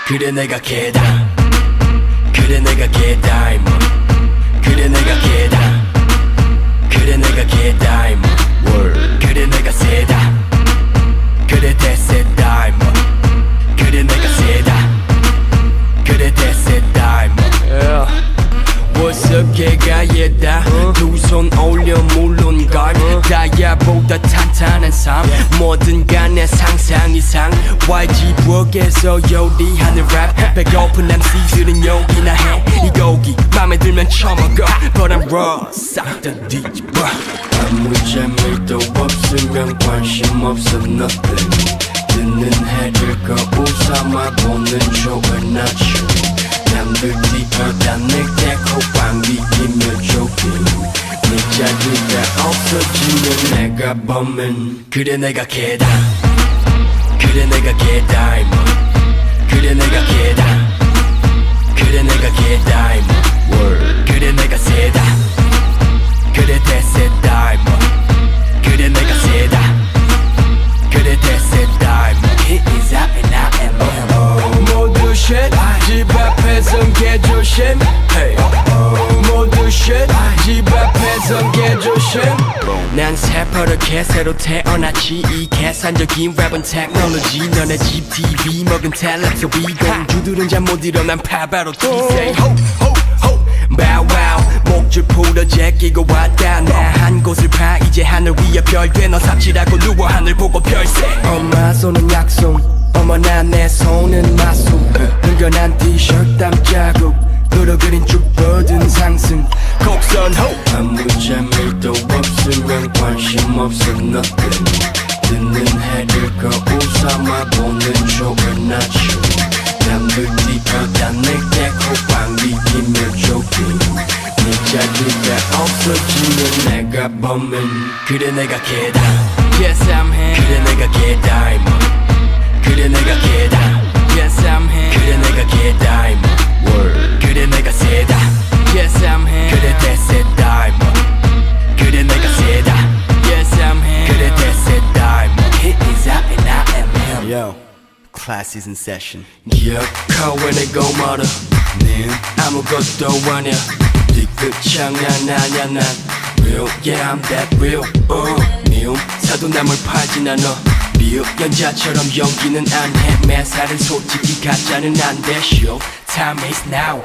그래 내가 개다. 그래 내가 개다 이모. 그래 내가 개다. 그래 내가 개다 이모. 그래 내가 세다. 그래 대세다 이모. 그래 내가 세다. 그래 대세다 이모. What's up 개가 얘다. 두 손 올려 물론 걸. 다이아보다 탄탄한 삶. 뭐든 간에 상상 이상. YG 부엌에서 요리하는 랩. 배고픈 MC들은 여기나 해. 이 곡이 맘에 들면 처먹어. But I'm raw 싹 다 뒤집어. 아무 재미도 없으면 관심 없어 nothing. 듣는 해를 거울 삼아 보는 좋은 아침. 남들 뒤보다 내게 호빵 이기며 조깅. 네 자리가 없어지면 내가 범인. 그래 내가 개다. 그래 내가 개다 이모. 그래 내가 개다. 그래 내가 개다 이모. 그래 내가 세다. 그래 대세다 이모. 그래 내가 세다. 그래 대세다 이모. It is up and out and down. 모두 shit 집 앞에선 개조심. 모두 shit 집 앞에선 개조심. 난 새파랗게 새로 태어났지. 이 계산적인 랩은 테크놀로지. 너네 집 TV 먹은 텔레토비. 공주들은 잠 못 일어난 파바로 Say ho ho ho bow wow. 목줄 풀어 제끼고 왔다. 나 한 곳을 파 이제 하늘 위에 별돼. 너 삽질하고 누워 하늘 보고 별세. 엄마 손은 약속. 어머나 내 손은 마수. 흥건한 티셔츠 땀 자국. 으로 그린 쭉 뻗은 상승 곡선 호. 아무 재미도 없으면 관심 없어 nothing. 듣는 해를 거울 삼아 보는 좋은 아침. 남들 뒤보다 내게 호빵 이기며 조깅. 네 자리가 없어지면 내가 범인. 그래 내가 개다. Yes I'm here. 그래 내가 개다 이모. 그래 내가 개다. Yes I'm here. 그래 내가 개다 이모. 그래 내가 세다. Yes I'm here. 그래 대세다 이모. 그래 내가 세다. Yes I'm here. 그래 대세다 이모. It is up and out and down. Yo, class is in session. 기억하고 내고 말아. 네 아무것도 아냐. 뒤끝 장난하냐 난 real. Yeah I'm that real. 미움 사도 남을 팔진 않아. 미흡 연자처럼 연기는 안 해. 매사는 솔직히 가짜는 안 돼. Show time is now.